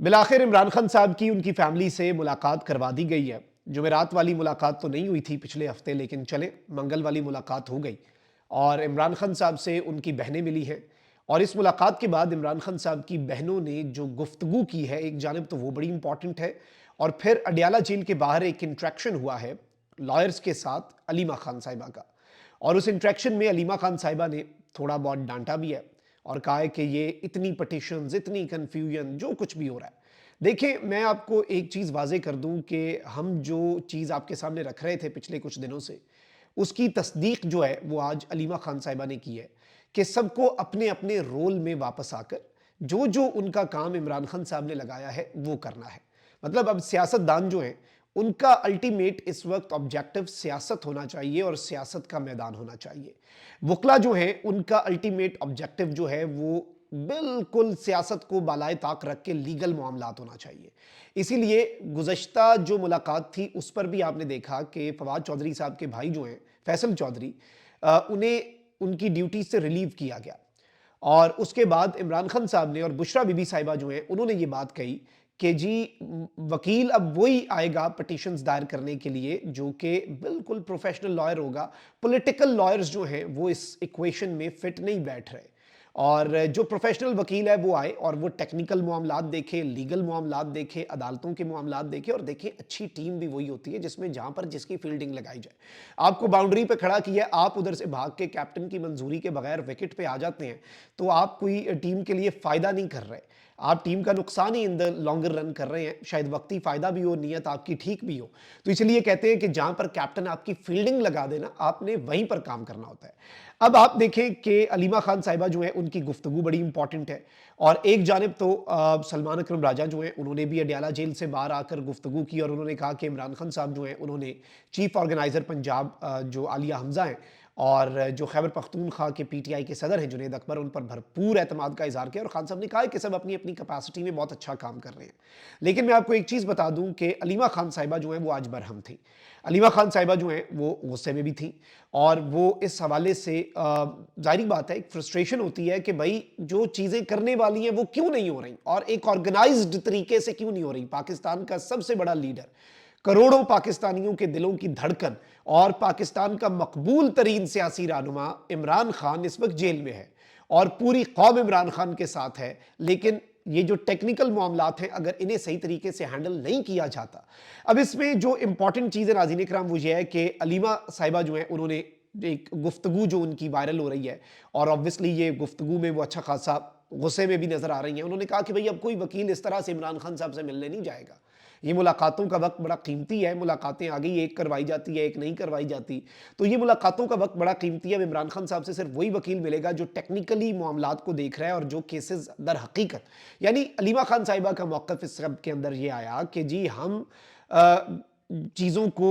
बिलाखिर इमरान खान साहब की उनकी फैमिली से मुलाकात करवा दी गई है। जुमेरात वाली मुलाकात तो नहीं हुई थी पिछले हफ्ते, लेकिन चले मंगल वाली मुलाकात हो गई और इमरान खान साहब से उनकी बहनें मिली हैं। और इस मुलाकात के बाद इमरान खान साहब की बहनों ने जो गुफ्तगू की है, एक जानिब तो वो बड़ी इंपॉर्टेंट है, और फिर अडियाला जेल के बाहर एक इंट्रैक्शन हुआ है लॉयर्स के साथ अलीमा खान साहिबा का। और उस इंट्रैक्शन में अलीमा खान साहिबा ने थोड़ा बहुत डांटा भी है और कहा है कि ये इतनी पटिशन्स, इतनी कन्फ्यूजन, जो कुछ भी हो रहा है। देखिए, मैं आपको एक चीज़ वाज़े कर दूं कि हम जो चीज़ आपके सामने रख रहे थे पिछले कुछ दिनों से, उसकी तस्दीक जो है वो आज अलीमा खान साहिबा ने की है कि सबको अपने अपने रोल में वापस आकर जो जो उनका काम इमरान खान साहब ने लगाया है वो करना है। मतलब अब सियासतदान जो हैं उनका अल्टीमेट इस वक्त ऑब्जेक्टिव सियासत होना चाहिए और सियासत का मैदान होना चाहिए। वकला जो हैं उनका अल्टीमेट ऑब्जेक्टिव जो है वो बिल्कुल सियासत को बालाए ताक रख के लीगल मामलात होना चाहिए। इसीलिए गुज़श्ता जो मुलाकात थी उस पर भी आपने देखा कि फवाद चौधरी साहब के भाई जो हैं फैसल चौधरी, उन्हें उनकी ड्यूटी से रिलीव किया गया। और उसके बाद इमरान खान साहब ने और बुशरा बीबी साहिबा जो हैं उन्होंने ये बात कही कि जी वकील अब वही आएगा पटिशन्स दायर करने के लिए जो कि बिल्कुल प्रोफेशनल लॉयर होगा। पॉलिटिकल लॉयर्स जो हैं वो इस इक्वेशन में फिट नहीं बैठ रहे, और जो प्रोफेशनल वकील है वो आए और वो टेक्निकल मामलात देखे, लीगल मामलात देखे, अदालतों के मामलात देखे। और देखिए, अच्छी टीम भी वही होती है जिसमें जहां पर जिसकी फील्डिंग लगाई जाए। आपको बाउंड्री पे खड़ा किया, आप उधर से भाग के कैप्टन की मंजूरी के बगैर विकेट पे आ जाते हैं, तो आप कोई टीम के लिए फायदा नहीं कर रहे, आप टीम का नुकसान ही इन द लॉन्गर रन कर रहे हैं। शायद वक्ती फायदा भी हो, नीयत आपकी ठीक भी हो। तो इसलिए कहते हैं कि जहां पर कैप्टन आपकी फील्डिंग लगा देना, आपने वहीं पर काम करना होता है। अब आप देखें कि अलीमा खान साहिबा जो है उनकी गुफ्तगू बड़ी इंपॉर्टेंट है। और एक जानिब तो सलमान अकरम राजा जो हैं उन्होंने भी अडियाला जेल से बाहर आकर गुफ्तगू की और उन्होंने कहा कि इमरान खान साहब जो हैं उन्होंने चीफ ऑर्गेनाइजर पंजाब जो आलिया हमजा हैं और जो खैबर पख्तूनख्वा के पीटीआई के सदर हैं जुनेद अकबर, उन पर भरपूर एतमाद का इजहार किया। और खान साहब ने कहा कि सब अपनी अपनी कैपेसिटी में बहुत अच्छा काम कर रहे हैं। लेकिन मैं आपको एक चीज़ बता दूं कि अलीमा खान साहिबा जो हैं वो आज बरहम थी। अलीमा खान साहिबा जो हैं वो गुस्से में भी थी और वो इस हवाले से जाहिर बात है एक फ्रस्ट्रेशन होती है कि भाई जो चीज़ें करने वाली हैं वो क्यों नहीं हो रही और एक ऑर्गेनाइज्ड तरीके से क्यों नहीं हो रही। पाकिस्तान का सबसे बड़ा लीडर, करोड़ों पाकिस्तानियों के दिलों की धड़कन और पाकिस्तान का मकबूल तरीन सियासी रहनुमा इमरान खान इस वक्त जेल में है और पूरी कौम इमरान खान के साथ है। लेकिन ये जो टेक्निकल मामलात हैं, अगर इन्हें सही तरीके से हैंडल नहीं किया जाता, अब इसमें जो इंपॉर्टेंट चीज़ है नाज़रीन इकराम वो ये है कि अलीमा साहिबा जो है उन्होंने एक गुफ्तगू जो उनकी वायरल हो रही है और ऑब्वियसली ये गुफ्तगू में वो अच्छा खासा गुस्से में भी नजर आ रही हैं। उन्होंने कहा कि भाई अब कोई वकील इस तरह से इमरान खान साहब से मिलने नहीं जाएगा। ये मुलाकातों का वक्त बड़ा कीमती है, मुलाकातें आ गई, एक करवाई जाती है, एक नहीं करवाई जाती। तो ये मुलाकातों का वक्त बड़ा कीमती है। इमरान खान साहब से सिर्फ वही वकील मिलेगा जो टेक्निकली मामलात को देख रहा है और जो केसेस दर हकीकत, यानी अलीमा खान साहिबा का मौक़िफ़ इस सब के अंदर ये आया कि जी हम चीज़ों को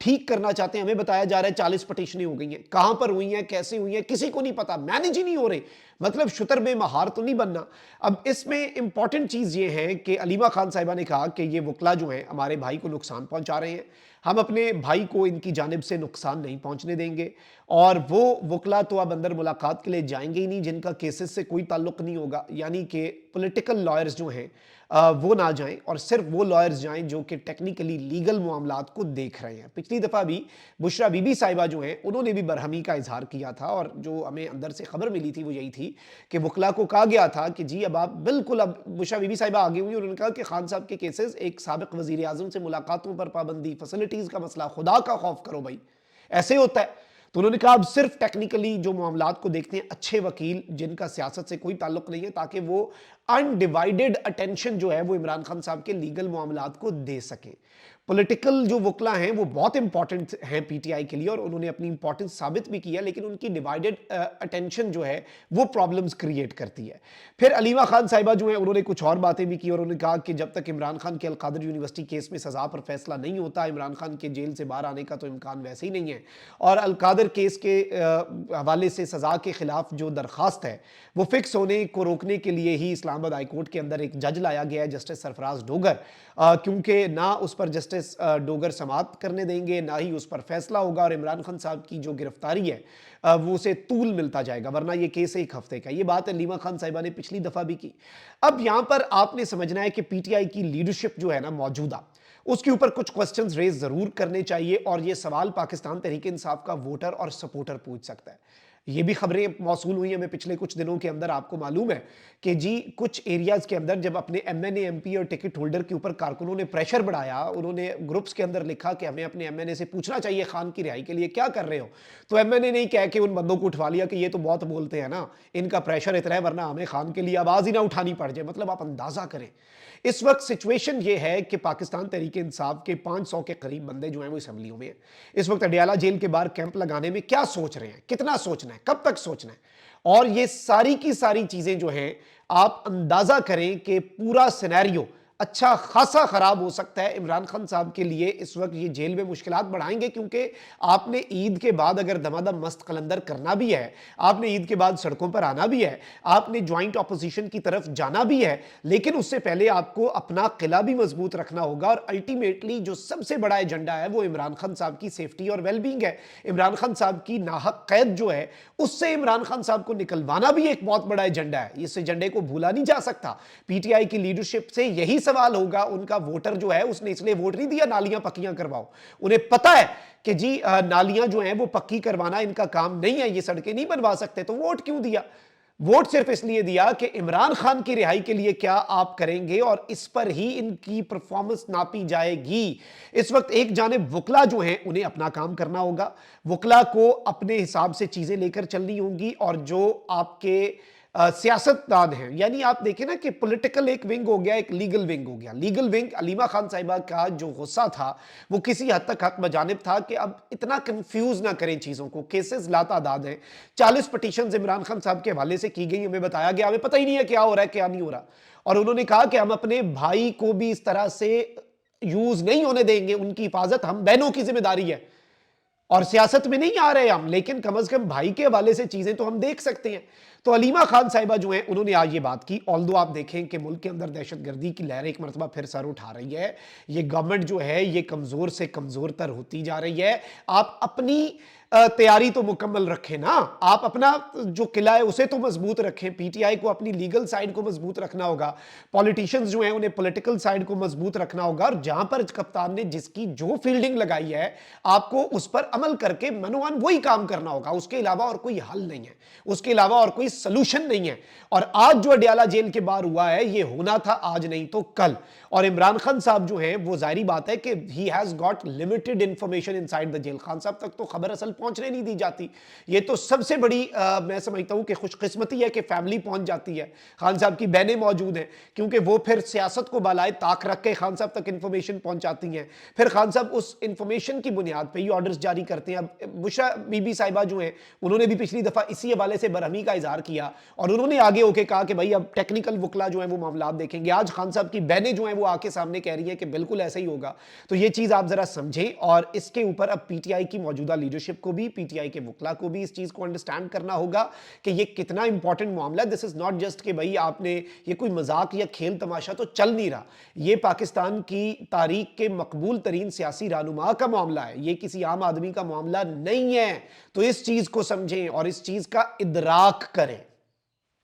ठीक करना चाहते हैं। हमें बताया जा रहा है 40 पटिशनें हो गई हैं, कहाँ पर हुई हैं, कैसे हुई हैं, किसी को नहीं पता, मैनेज ही नहीं हो रहे। मतलब शुतर में महार तो नहीं बनना। अब इसमें इंपॉर्टेंट चीज़ ये है कि अलीमा खान साहिबा ने कहा कि ये वकला जो हैं हमारे भाई को नुकसान पहुंचा रहे हैं, हम अपने भाई को इनकी जानिब से नुकसान नहीं पहुंचने देंगे। और वो वकला तो अब अंदर मुलाकात के लिए जाएंगे ही नहीं जिनका केसेस से कोई ताल्लुक नहीं होगा, यानी कि पॉलिटिकल लॉयर्स जो हैं वो ना जाएं और सिर्फ वो लॉयर्स जाएं जो कि टेक्निकली लीगल मामलात को देख रहे हैं। पिछली दफ़ा भी बुशरा बीबी साहिबा जो हैं उन्होंने भी बरहमी का इजहार किया था और जो हमें अंदर से खबर मिली थी वो यही थी कि वकला को कहा गया था कि जी अब आप बिल्कुल, अब बुशरा बीबी साहिबा आगे हुई और उन्होंने कहा कि खान साहब के केसेस, एक साबिक वजीर आजम से मुलाकातों पर पाबंदी, फैसिलिटीज़ का मसला, खुदा का खौफ करो भाई, ऐसे होता है। तो उन्होंने कहा अब सिर्फ टेक्निकली जो मामलात को देखते हैं अच्छे वकील जिनका सियासत से कोई ताल्लुक नहीं है, ताकि वो अनडिवाइडेड अटेंशन जो है वो इमरान खान साहब के लीगल मामलात को दे सकें। पॉलिटिकल जो वकला हैं वो बहुत इंपॉर्टेंट हैं पीटीआई के लिए और उन्होंने अपनी इंपॉर्टेंस साबित भी किया, लेकिन उनकी डिवाइडेड अटेंशन जो है वो प्रॉब्लम्स क्रिएट करती है। फिर अलीमा खान साहिबा जो है उन्होंने कुछ और बातें भी की और उन्होंने कहा कि जब तक इमरान खान के अलकादर यूनिवर्सिटी केस में सजा पर फैसला नहीं होता, इमरान खान के जेल से बाहर आने का तो इम्कान वैसे ही नहीं है। और अलकादर केस के हवाले से सजा के खिलाफ जो दरखास्त है वो फिक्स होने को रोकने के लिए ही इस्लाम इस्लामाबाद हाई कोर्ट के अंदर एक जज लाया गया है, जस्टिस सरफराज डोगर, क्योंकि ना उस पर जस्टिस डोगर समाअत करने देंगे, ना ही उस पर फैसला होगा, और इमरान खान साहब की जो गिरफ्तारी है वो उसे तूल मिलता जाएगा, वरना ये केस एक हफ्ते का। ये बात अलीमा खान साहिबा ने पिछली दफा भी की। अब यहां पर आपने समझना है कि पीटीआई की लीडरशिप जो है ना मौजूदा, उसके ऊपर कुछ क्वेश्चंस रेज जरूर करने चाहिए, और ये सवाल पाकिस्तान तहरीक इंसाफ का वोटर और सपोर्टर पूछ सकता है। ये भी खबरें मौसूल हुई हमें पिछले कुछ दिनों के अंदर, आपको मालूम है कि जी कुछ एरियाज के अंदर जब अपने एमएनए एमपी और टिकट होल्डर के ऊपर कारकुनों ने प्रेशर बढ़ाया, उन्होंने ग्रुप्स के अंदर लिखा कि हमें अपने एमएनए से पूछना चाहिए खान की रिहाई के लिए क्या कर रहे हो, तो एमएनए ने कह के उन बंदों को उठवा लिया कि ये तो बहुत बोलते हैं ना, इनका प्रेशर इतना है वरना हमें खान के लिए आवाज ही ना उठानी पड़ जाए। मतलब आप अंदाजा करें इस वक्त सिचुएशन ये है कि पाकिस्तान तहरीक इंसाफ के 500 के करीब बंदे जो हैं वो असेंबलियों में हैं। इस वक्त अडियाला जेल के बाहर कैंप लगाने में क्या सोच रहे हैं, कितना सोचना है, कब तक सोचना है, और ये सारी की सारी चीजें जो हैं आप अंदाजा करें कि पूरा सिनेरियो अच्छा खासा खराब हो सकता है इमरान खान साहब के लिए। इस वक्त ये जेल में मुश्किलात बढ़ाएंगे, क्योंकि आपने ईद के बाद अगर दमादम मस्त कलंदर करना भी है, आपने ईद के बाद सड़कों पर आना भी है, आपने ज्वाइंट ऑपोजिशन की तरफ जाना भी है, लेकिन उससे पहले आपको अपना किला भी मजबूत रखना होगा। और अल्टीमेटली जो सबसे बड़ा एजेंडा है वो इमरान खान साहब की सेफ्टी और वेलबींग है। इमरान खान साहब की नाहक कैद जो है उससे इमरान खान साहब को निकलवाना भी एक बहुत बड़ा एजेंडा है। इस एजेंडे को भूला नहीं जा सकता। पीटीआई की लीडरशिप से यही सवाल होगा, उनका वोटर जो है उसने इसलिए वोट नहीं दिया नालियां पक्कियां करवाओ, उन्हें पता है कि जी नालियां जो हैं वो पक्की करवाना इनका काम नहीं है, ये सड़कें नहीं बनवा सकते, तो वोट क्यों दिया? वोट सिर्फ इसलिए दिया कि इमरान खान की रिहाई के लिए क्या आप करेंगे, और इस पर ही इनकी परफॉर्मेंस नापी जाएगी। इस वक्त एक जानिब वकला जो हैं उन्हें अपना काम करना होगा, वकला को अपने हिसाब से चीजें लेकर चलनी होंगी, और जो आपके सियासतदान हैं, यानी आप देखें ना कि पॉलिटिकल एक विंग हो गया, एक लीगल विंग हो गया। लीगल विंग अलीमा खान साहिबा का जो गुस्सा था वो किसी हद तक हक बजानिब था कि अब इतना कंफ्यूज ना करें चीजों को, केसेस लातादाद हैं, 40 पिटीशंस इमरान खान साहब के हवाले से की गई, हमें बताया गया हमें पता ही नहीं है क्या हो रहा है क्या नहीं हो रहा, और उन्होंने कहा कि हम अपने भाई को भी इस तरह से यूज नहीं होने देंगे, उनकी हिफाजत हम बहनों की जिम्मेदारी है, और सियासत में नहीं आ रहे हम, लेकिन कम से कम भाई के हवाले से चीजें तो हम देख सकते हैं। तो अलीमा खान साहिबा जो हैं उन्होंने आज ये बात की। ऑल्दो आप देखें कि मुल्क के अंदर दहशतगर्दी की लहर एक मरतबा फिर सर उठा रही है, ये गवर्नमेंट जो है ये कमजोर से कमजोर तर होती जा रही है। आप अपनी तैयारी तो मुकम्मल रखें ना, आप अपना जो किला है उसे तो मजबूत रखें, पीटीआई को अपनी लीगल साइड को मजबूत रखना होगा, पॉलिटिशियंस जो हैं उन्हें पॉलिटिकल साइड को मजबूत रखना होगा, और जहां पर कप्तान ने जिसकी जो फील्डिंग लगाई है आपको उस पर अमल करके मनोवन वही काम करना होगा, उसके अलावा और कोई हल नहीं है, उसके अलावा और कोई सोल्यूशन नहीं है। और आज जो अडियाला जेल के बाहर हुआ है ये होना था आज नहीं तो कल, और इमरान खान साहब जो हैं वो जाहिर बात है कि he has got limited information inside the jail. Khan साहब तक तो खबर असल पहुंचने नहीं दी जाती, ये तो सबसे बड़ी मैं समझता हूं कि खुशकिस्मती है कि फैमिली पहुंच जाती है, खान साहब की बहनें मौजूद हैं, क्योंकि वो फिर सियासत को बालाए ताक रख के खान साहब तक इंफॉर्मेशन पहुंचाती हैं, फिर खान साहब उस इंफॉर्मेशन की बुनियाद पर ही ऑर्डर्स जारी करते हैं। अब बुशरा बीबी साहिबा जो हैं उन्होंने भी पिछली दफा इसी हवाले से बरहमी का इजहार किया, और उन्होंने आगे होकर कहा कि भाई अब टेक्निकल वकला जो है वो मामला देखेंगे। आज खान साहब की बहनें जो हैं वो आके सामने कह रही है कि बिल्कुल ऐसा ही होगा। तो ये चीज आप जरा समझें, और इसके ऊपर अब पीटीआई की मौजूदा लीडरशिप को भी, पीटीआई के वकला को भी इस चीज को अंडरस्टैंड करना होगा कि ये कितना इंपॉर्टेंट मामला है। दिस इज नॉट जस्ट कि भाई आपने ये कोई मजाक या खेल तमाशा तो चल नहीं रहा, ये पाकिस्तान की तारीख के मकबूल तरीन सियासी रहनुमा का मामला है, ये किसी आम आदमी का मामला नहीं है। तो इस चीज को समझें और इस चीज का इदराक करें।